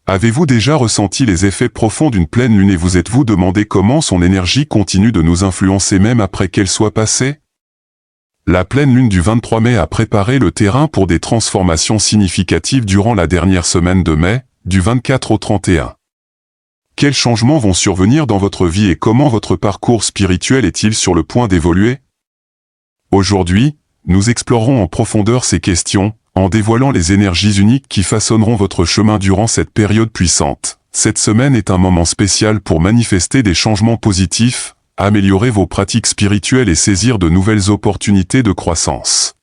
Avez-vous déjà ressenti les effets profonds d'une pleine lune et vous êtes-vous demandé comment son énergie continue de nous influencer même après qu'elle soit passée? La pleine lune du 23 mai a préparé le terrain pour des transformations significatives durant la dernière semaine de mai, du 24 au 31. Quels changements vont survenir dans votre vie et comment votre parcours spirituel est-il sur le point d'évoluer? Aujourd'hui, nous explorerons en profondeur ces questions, en dévoilant les énergies uniques qui façonneront votre chemin durant cette période puissante. Cette semaine est un moment spécial pour manifester des changements positifs, améliorer vos pratiques spirituelles et saisir de nouvelles opportunités de croissance.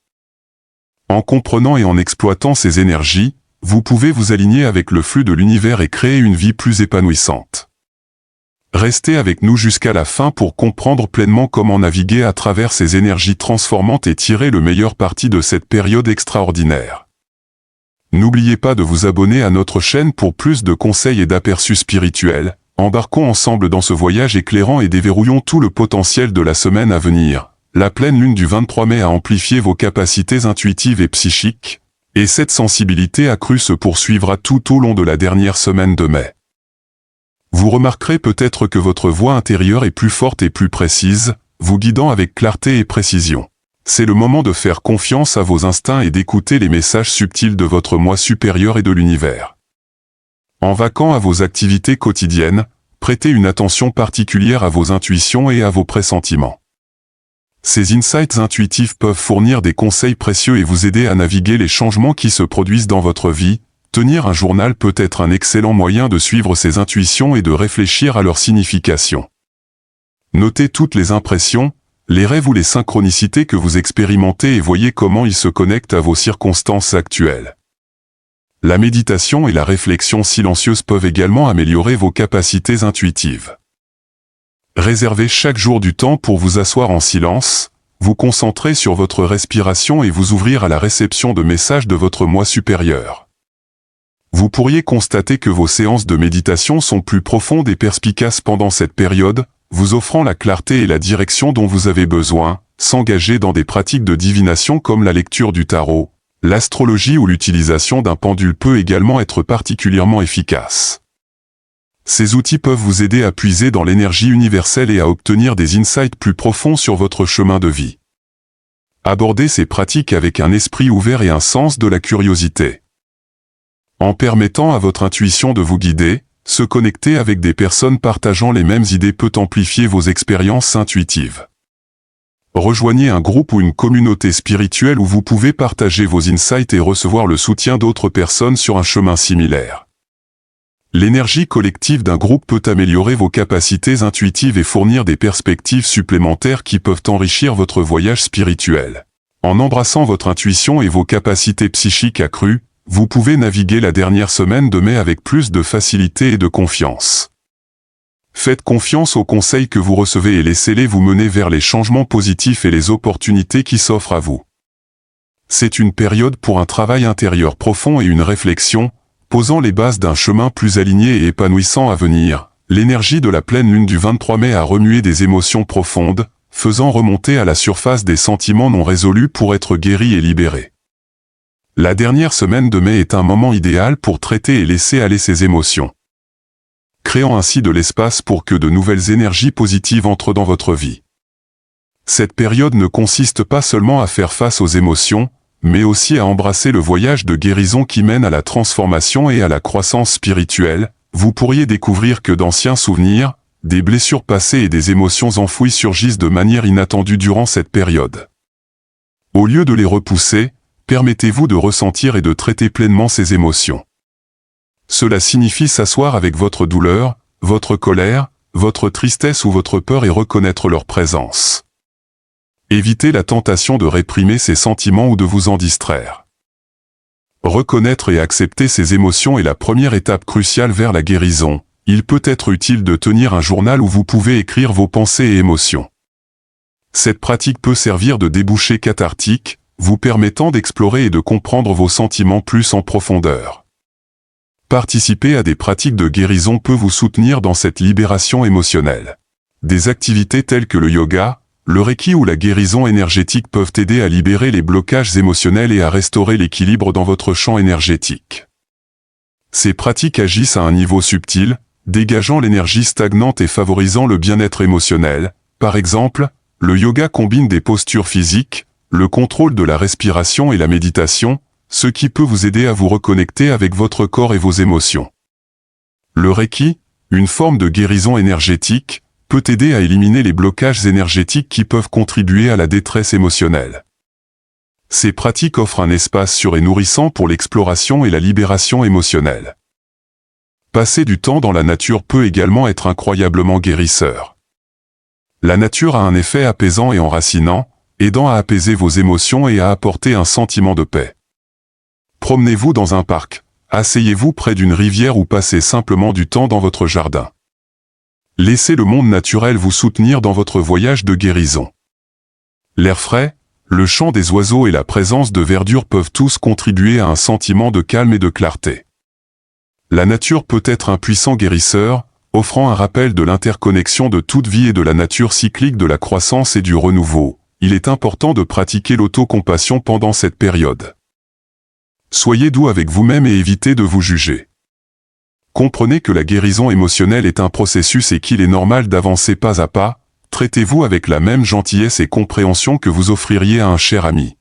En comprenant et en exploitant ces énergies, vous pouvez vous aligner avec le flux de l'univers et créer une vie plus épanouissante. Restez avec nous jusqu'à la fin pour comprendre pleinement comment naviguer à travers ces énergies transformantes et tirer le meilleur parti de cette période extraordinaire. N'oubliez pas de vous abonner à notre chaîne pour plus de conseils et d'aperçus spirituels. Embarquons ensemble dans ce voyage éclairant et déverrouillons tout le potentiel de la semaine à venir. La pleine lune du 23 mai a amplifié vos capacités intuitives et psychiques, et cette sensibilité accrue se poursuivra tout au long de la dernière semaine de mai. Vous remarquerez peut-être que votre voix intérieure est plus forte et plus précise, vous guidant avec clarté et précision. C'est le moment de faire confiance à vos instincts et d'écouter les messages subtils de votre moi supérieur et de l'univers. En vaquant à vos activités quotidiennes, prêtez une attention particulière à vos intuitions et à vos pressentiments. Ces insights intuitifs peuvent fournir des conseils précieux et vous aider à naviguer les changements qui se produisent dans votre vie. Tenir un journal peut être un excellent moyen de suivre ses intuitions et de réfléchir à leur signification. Notez toutes les impressions, les rêves ou les synchronicités que vous expérimentez et voyez comment ils se connectent à vos circonstances actuelles. La méditation et la réflexion silencieuse peuvent également améliorer vos capacités intuitives. Réservez chaque jour du temps pour vous asseoir en silence, vous concentrer sur votre respiration et vous ouvrir à la réception de messages de votre moi supérieur. Vous pourriez constater que vos séances de méditation sont plus profondes et perspicaces pendant cette période, vous offrant la clarté et la direction dont vous avez besoin. S'engager dans des pratiques de divination comme la lecture du tarot, l'astrologie ou l'utilisation d'un pendule peut également être particulièrement efficace. Ces outils peuvent vous aider à puiser dans l'énergie universelle et à obtenir des insights plus profonds sur votre chemin de vie. Abordez ces pratiques avec un esprit ouvert et un sens de la curiosité. En permettant à votre intuition de vous guider, se connecter avec des personnes partageant les mêmes idées peut amplifier vos expériences intuitives. Rejoignez un groupe ou une communauté spirituelle où vous pouvez partager vos insights et recevoir le soutien d'autres personnes sur un chemin similaire. L'énergie collective d'un groupe peut améliorer vos capacités intuitives et fournir des perspectives supplémentaires qui peuvent enrichir votre voyage spirituel. En embrassant votre intuition et vos capacités psychiques accrues, vous pouvez naviguer la dernière semaine de mai avec plus de facilité et de confiance. Faites confiance aux conseils que vous recevez et laissez-les vous mener vers les changements positifs et les opportunités qui s'offrent à vous. C'est une période pour un travail intérieur profond et une réflexion, posant les bases d'un chemin plus aligné et épanouissant à venir. L'énergie de la pleine lune du 23 mai a remué des émotions profondes, faisant remonter à la surface des sentiments non résolus pour être guéris et libérés. La dernière semaine de mai est un moment idéal pour traiter et laisser aller ces émotions, créant ainsi de l'espace pour que de nouvelles énergies positives entrent dans votre vie. Cette période ne consiste pas seulement à faire face aux émotions, mais aussi à embrasser le voyage de guérison qui mène à la transformation et à la croissance spirituelle. Vous pourriez découvrir que d'anciens souvenirs, des blessures passées et des émotions enfouies surgissent de manière inattendue durant cette période. Au lieu de les repousser, permettez-vous de ressentir et de traiter pleinement ces émotions. Cela signifie s'asseoir avec votre douleur, votre colère, votre tristesse ou votre peur et reconnaître leur présence. Évitez la tentation de réprimer ces sentiments ou de vous en distraire. Reconnaître et accepter ces émotions est la première étape cruciale vers la guérison. Il peut être utile de tenir un journal où vous pouvez écrire vos pensées et émotions. Cette pratique peut servir de débouché cathartique, vous permettant d'explorer et de comprendre vos sentiments plus en profondeur. Participer à des pratiques de guérison peut vous soutenir dans cette libération émotionnelle. Des activités telles que le yoga, le reiki ou la guérison énergétique peuvent aider à libérer les blocages émotionnels et à restaurer l'équilibre dans votre champ énergétique. Ces pratiques agissent à un niveau subtil, dégageant l'énergie stagnante et favorisant le bien-être émotionnel. Par exemple, le yoga combine des postures physiques, le contrôle de la respiration et la méditation, ce qui peut vous aider à vous reconnecter avec votre corps et vos émotions. Le Reiki, une forme de guérison énergétique, peut aider à éliminer les blocages énergétiques qui peuvent contribuer à la détresse émotionnelle. Ces pratiques offrent un espace sûr et nourrissant pour l'exploration et la libération émotionnelle. Passer du temps dans la nature peut également être incroyablement guérisseur. La nature a un effet apaisant et enracinant, aidant à apaiser vos émotions et à apporter un sentiment de paix. Promenez-vous dans un parc, asseyez-vous près d'une rivière ou passez simplement du temps dans votre jardin. Laissez le monde naturel vous soutenir dans votre voyage de guérison. L'air frais, le chant des oiseaux et la présence de verdure peuvent tous contribuer à un sentiment de calme et de clarté. La nature peut être un puissant guérisseur, offrant un rappel de l'interconnexion de toute vie et de la nature cyclique de la croissance et du renouveau. Il est important de pratiquer l'autocompassion pendant cette période. Soyez doux avec vous-même et évitez de vous juger. Comprenez que la guérison émotionnelle est un processus et qu'il est normal d'avancer pas à pas. Traitez-vous avec la même gentillesse et compréhension que vous offririez à un cher ami.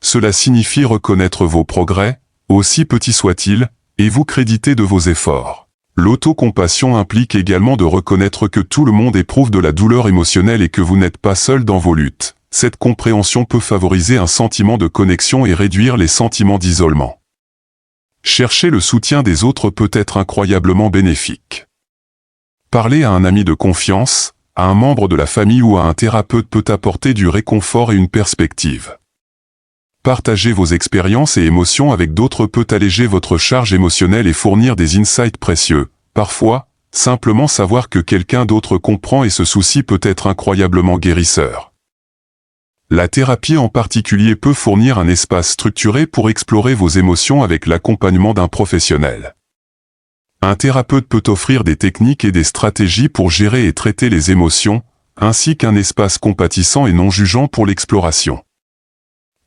Cela signifie reconnaître vos progrès, aussi petits soient-ils, et vous créditer de vos efforts. L'autocompassion implique également de reconnaître que tout le monde éprouve de la douleur émotionnelle et que vous n'êtes pas seul dans vos luttes. Cette compréhension peut favoriser un sentiment de connexion et réduire les sentiments d'isolement. Chercher le soutien des autres peut être incroyablement bénéfique. Parler à un ami de confiance, à un membre de la famille ou à un thérapeute peut apporter du réconfort et une perspective. Partager vos expériences et émotions avec d'autres peut alléger votre charge émotionnelle et fournir des insights précieux. Parfois, simplement savoir que quelqu'un d'autre comprend et se soucie peut être incroyablement guérisseur. La thérapie en particulier peut fournir un espace structuré pour explorer vos émotions avec l'accompagnement d'un professionnel. Un thérapeute peut offrir des techniques et des stratégies pour gérer et traiter les émotions, ainsi qu'un espace compatissant et non jugeant pour l'exploration.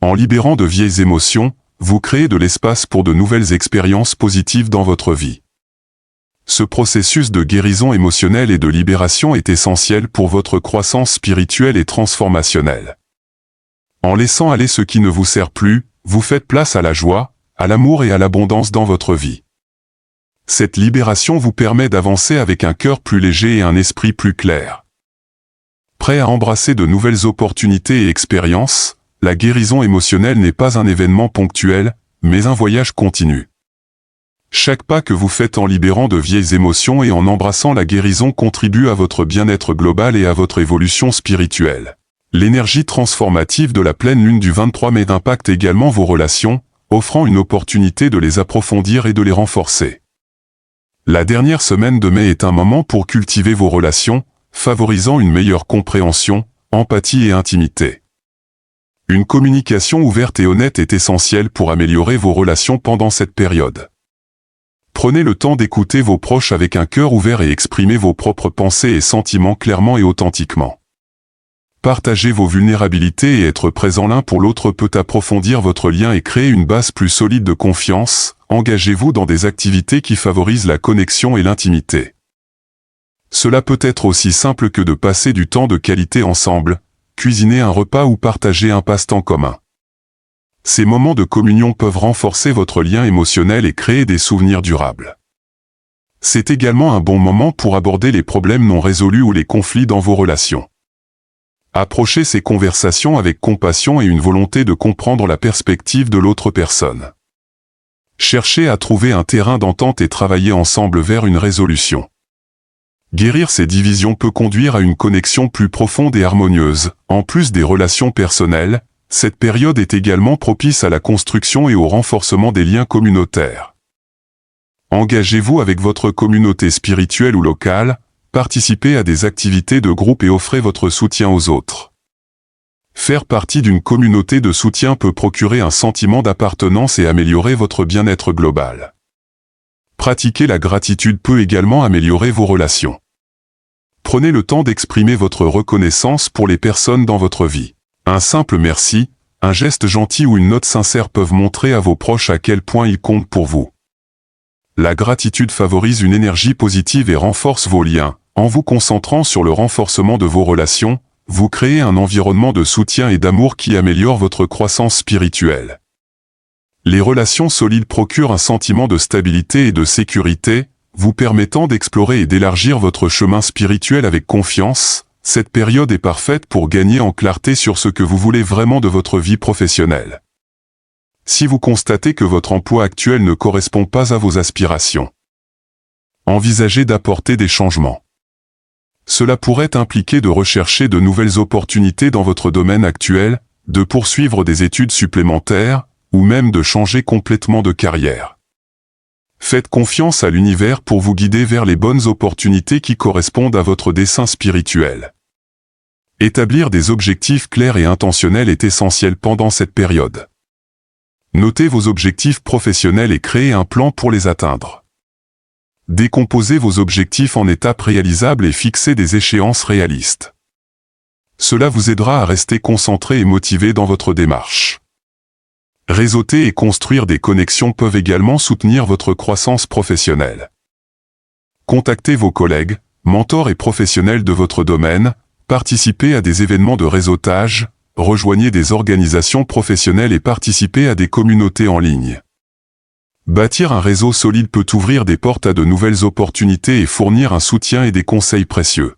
En libérant de vieilles émotions, vous créez de l'espace pour de nouvelles expériences positives dans votre vie. Ce processus de guérison émotionnelle et de libération est essentiel pour votre croissance spirituelle et transformationnelle. En laissant aller ce qui ne vous sert plus, vous faites place à la joie, à l'amour et à l'abondance dans votre vie. Cette libération vous permet d'avancer avec un cœur plus léger et un esprit plus clair. Prêt à embrasser de nouvelles opportunités et expériences, la guérison émotionnelle n'est pas un événement ponctuel, mais un voyage continu. Chaque pas que vous faites en libérant de vieilles émotions et en embrassant la guérison contribue à votre bien-être global et à votre évolution spirituelle. L'énergie transformative de la pleine lune du 23 mai impacte également vos relations, offrant une opportunité de les approfondir et de les renforcer. La dernière semaine de mai est un moment pour cultiver vos relations, favorisant une meilleure compréhension, empathie et intimité. Une communication ouverte et honnête est essentielle pour améliorer vos relations pendant cette période. Prenez le temps d'écouter vos proches avec un cœur ouvert et exprimez vos propres pensées et sentiments clairement et authentiquement. Partager vos vulnérabilités et être présent l'un pour l'autre peut approfondir votre lien et créer une base plus solide de confiance. Engagez-vous dans des activités qui favorisent la connexion et l'intimité. Cela peut être aussi simple que de passer du temps de qualité ensemble, cuisiner un repas ou partager un passe-temps commun. Ces moments de communion peuvent renforcer votre lien émotionnel et créer des souvenirs durables. C'est également un bon moment pour aborder les problèmes non résolus ou les conflits dans vos relations. Approchez ces conversations avec compassion et une volonté de comprendre la perspective de l'autre personne. Cherchez à trouver un terrain d'entente et travailler ensemble vers une résolution. Guérir ces divisions peut conduire à une connexion plus profonde et harmonieuse. En plus des relations personnelles, cette période est également propice à la construction et au renforcement des liens communautaires. Engagez-vous avec votre communauté spirituelle ou locale, participez à des activités de groupe et offrez votre soutien aux autres. Faire partie d'une communauté de soutien peut procurer un sentiment d'appartenance et améliorer votre bien-être global. Pratiquer la gratitude peut également améliorer vos relations. Prenez le temps d'exprimer votre reconnaissance pour les personnes dans votre vie. Un simple merci, un geste gentil ou une note sincère peuvent montrer à vos proches à quel point ils comptent pour vous. La gratitude favorise une énergie positive et renforce vos liens. En vous concentrant sur le renforcement de vos relations, vous créez un environnement de soutien et d'amour qui améliore votre croissance spirituelle. Les relations solides procurent un sentiment de stabilité et de sécurité, vous permettant d'explorer et d'élargir votre chemin spirituel avec confiance. Cette période est parfaite pour gagner en clarté sur ce que vous voulez vraiment de votre vie professionnelle. Si vous constatez que votre emploi actuel ne correspond pas à vos aspirations, envisagez d'apporter des changements. Cela pourrait impliquer de rechercher de nouvelles opportunités dans votre domaine actuel, de poursuivre des études supplémentaires, ou même de changer complètement de carrière. Faites confiance à l'univers pour vous guider vers les bonnes opportunités qui correspondent à votre dessein spirituel. Établir des objectifs clairs et intentionnels est essentiel pendant cette période. Notez vos objectifs professionnels et créez un plan pour les atteindre. Décomposez vos objectifs en étapes réalisables et fixez des échéances réalistes. Cela vous aidera à rester concentré et motivé dans votre démarche. Réseauter et construire des connexions peuvent également soutenir votre croissance professionnelle. Contactez vos collègues, mentors et professionnels de votre domaine, participez à des événements de réseautage, rejoignez des organisations professionnelles et participez à des communautés en ligne. Bâtir un réseau solide peut ouvrir des portes à de nouvelles opportunités et fournir un soutien et des conseils précieux.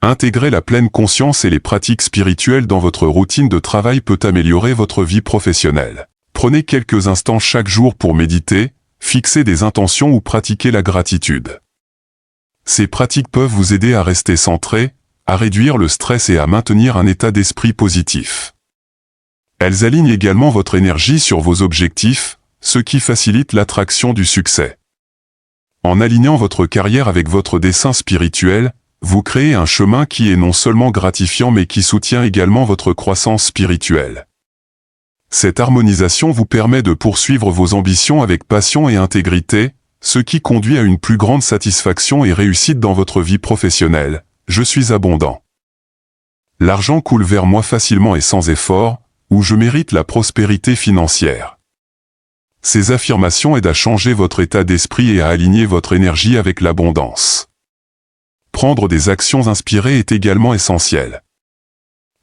Intégrer la pleine conscience et les pratiques spirituelles dans votre routine de travail peut améliorer votre vie professionnelle. Prenez quelques instants chaque jour pour méditer, fixer des intentions ou pratiquer la gratitude. Ces pratiques peuvent vous aider à rester centré, à réduire le stress et à maintenir un état d'esprit positif. Elles alignent également votre énergie sur vos objectifs, ce qui facilite l'attraction du succès. En alignant votre carrière avec votre dessein spirituel, vous créez un chemin qui est non seulement gratifiant mais qui soutient également votre croissance spirituelle. Cette harmonisation vous permet de poursuivre vos ambitions avec passion et intégrité, ce qui conduit à une plus grande satisfaction et réussite dans votre vie professionnelle. Je suis abondant. L'argent coule vers moi facilement et sans effort, ou je mérite la prospérité financière. Ces affirmations aident à changer votre état d'esprit et à aligner votre énergie avec l'abondance. Prendre des actions inspirées est également essentiel.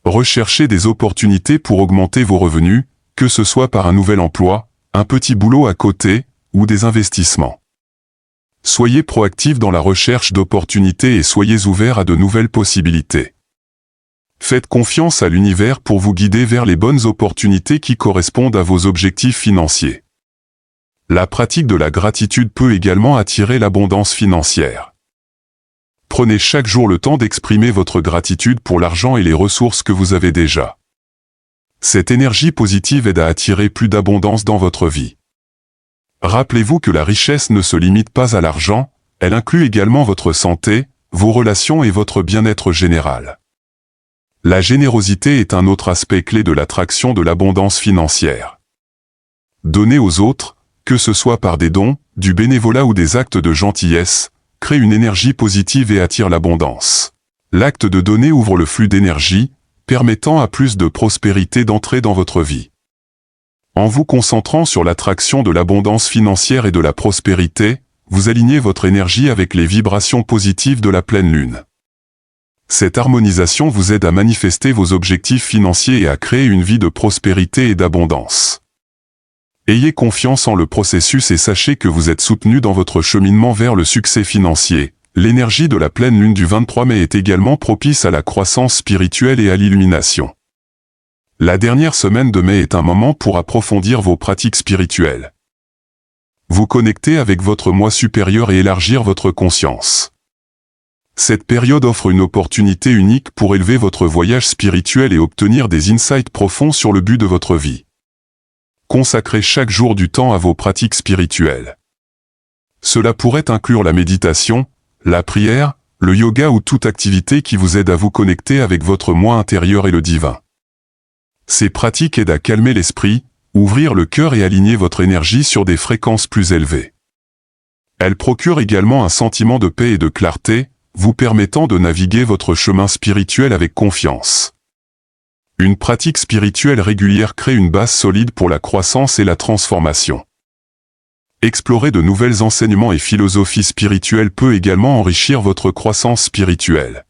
Recherchez des opportunités pour augmenter vos revenus, que ce soit par un nouvel emploi, un petit boulot à côté, ou des investissements. Soyez proactif dans la recherche d'opportunités et soyez ouvert à de nouvelles possibilités. Faites confiance à l'univers pour vous guider vers les bonnes opportunités qui correspondent à vos objectifs financiers. La pratique de la gratitude peut également attirer l'abondance financière. Prenez chaque jour le temps d'exprimer votre gratitude pour l'argent et les ressources que vous avez déjà. Cette énergie positive aide à attirer plus d'abondance dans votre vie. Rappelez-vous que la richesse ne se limite pas à l'argent, elle inclut également votre santé, vos relations et votre bien-être général. La générosité est un autre aspect clé de l'attraction de l'abondance financière. Donner aux autres, que ce soit par des dons, du bénévolat ou des actes de gentillesse, crée une énergie positive et attire l'abondance. L'acte de donner ouvre le flux d'énergie, permettant à plus de prospérité d'entrer dans votre vie. En vous concentrant sur l'attraction de l'abondance financière et de la prospérité, vous alignez votre énergie avec les vibrations positives de la pleine lune. Cette harmonisation vous aide à manifester vos objectifs financiers et à créer une vie de prospérité et d'abondance. Ayez confiance en le processus et sachez que vous êtes soutenu dans votre cheminement vers le succès financier. L'énergie de la pleine lune du 23 mai est également propice à la croissance spirituelle et à l'illumination. La dernière semaine de mai est un moment pour approfondir vos pratiques spirituelles. Vous connecter avec votre moi supérieur et élargir votre conscience. Cette période offre une opportunité unique pour élever votre voyage spirituel et obtenir des insights profonds sur le but de votre vie. Consacrez chaque jour du temps à vos pratiques spirituelles. Cela pourrait inclure la méditation, la prière, le yoga ou toute activité qui vous aide à vous connecter avec votre moi intérieur et le divin. Ces pratiques aident à calmer l'esprit, ouvrir le cœur et aligner votre énergie sur des fréquences plus élevées. Elles procurent également un sentiment de paix et de clarté, vous permettant de naviguer votre chemin spirituel avec confiance. Une pratique spirituelle régulière crée une base solide pour la croissance et la transformation. Explorer de nouveaux enseignements et philosophies spirituelles peut également enrichir votre croissance spirituelle.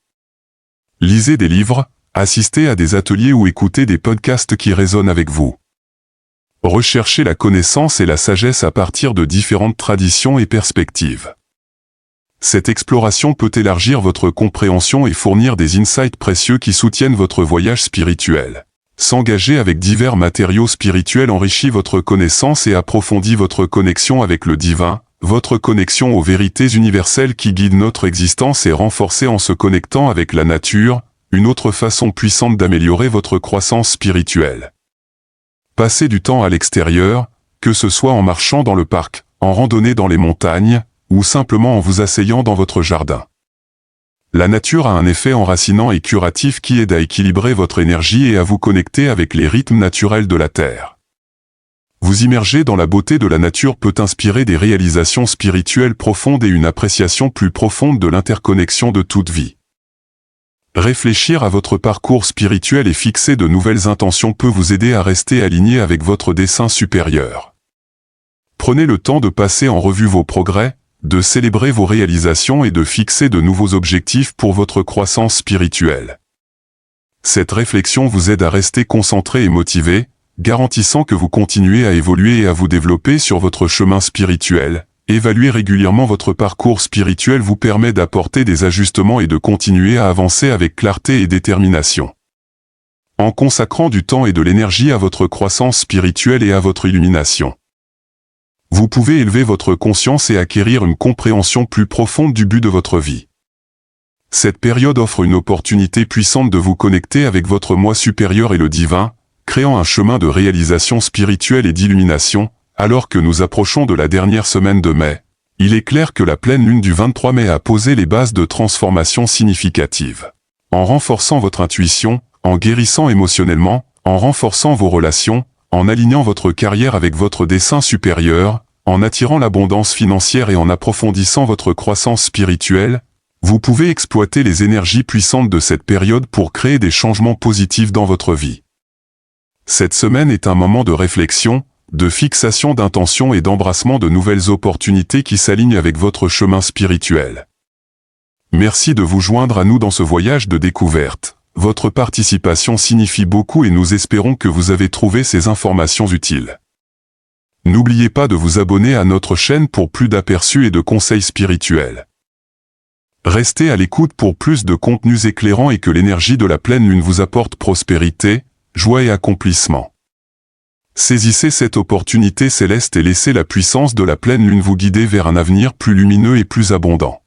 Lisez des livres, assistez à des ateliers ou écoutez des podcasts qui résonnent avec vous. Recherchez la connaissance et la sagesse à partir de différentes traditions et perspectives. Cette exploration peut élargir votre compréhension et fournir des insights précieux qui soutiennent votre voyage spirituel. S'engager avec divers matériaux spirituels enrichit votre connaissance et approfondit votre connexion avec le divin. Votre connexion aux vérités universelles qui guident notre existence est renforcée en se connectant avec la nature, une autre façon puissante d'améliorer votre croissance spirituelle. Passez du temps à l'extérieur, que ce soit en marchant dans le parc, en randonnée dans les montagnes, ou simplement en vous asseyant dans votre jardin. La nature a un effet enracinant et curatif qui aide à équilibrer votre énergie et à vous connecter avec les rythmes naturels de la Terre. Vous immerger dans la beauté de la nature peut inspirer des réalisations spirituelles profondes et une appréciation plus profonde de l'interconnexion de toute vie. Réfléchir à votre parcours spirituel et fixer de nouvelles intentions peut vous aider à rester aligné avec votre dessein supérieur. Prenez le temps de passer en revue vos progrès, de célébrer vos réalisations et de fixer de nouveaux objectifs pour votre croissance spirituelle. Cette réflexion vous aide à rester concentré et motivé, garantissant que vous continuez à évoluer et à vous développer sur votre chemin spirituel. Évaluer régulièrement votre parcours spirituel vous permet d'apporter des ajustements et de continuer à avancer avec clarté et détermination. En consacrant du temps et de l'énergie à votre croissance spirituelle et à votre illumination, vous pouvez élever votre conscience et acquérir une compréhension plus profonde du but de votre vie. Cette période offre une opportunité puissante de vous connecter avec votre moi supérieur et le divin, créant un chemin de réalisation spirituelle et d'illumination. Alors que nous approchons de la dernière semaine de mai, il est clair que la pleine lune du 23 mai a posé les bases de transformation significatives. En renforçant votre intuition, en guérissant émotionnellement, en renforçant vos relations, en alignant votre carrière avec votre dessein supérieur, en attirant l'abondance financière et en approfondissant votre croissance spirituelle, vous pouvez exploiter les énergies puissantes de cette période pour créer des changements positifs dans votre vie. Cette semaine est un moment de réflexion, de fixation d'intentions et d'embrassement de nouvelles opportunités qui s'alignent avec votre chemin spirituel. Merci de vous joindre à nous dans ce voyage de découverte. Votre participation signifie beaucoup et nous espérons que vous avez trouvé ces informations utiles. N'oubliez pas de vous abonner à notre chaîne pour plus d'aperçus et de conseils spirituels. Restez à l'écoute pour plus de contenus éclairants et que l'énergie de la pleine lune vous apporte prospérité, joie et accomplissement. Saisissez cette opportunité céleste et laissez la puissance de la pleine lune vous guider vers un avenir plus lumineux et plus abondant.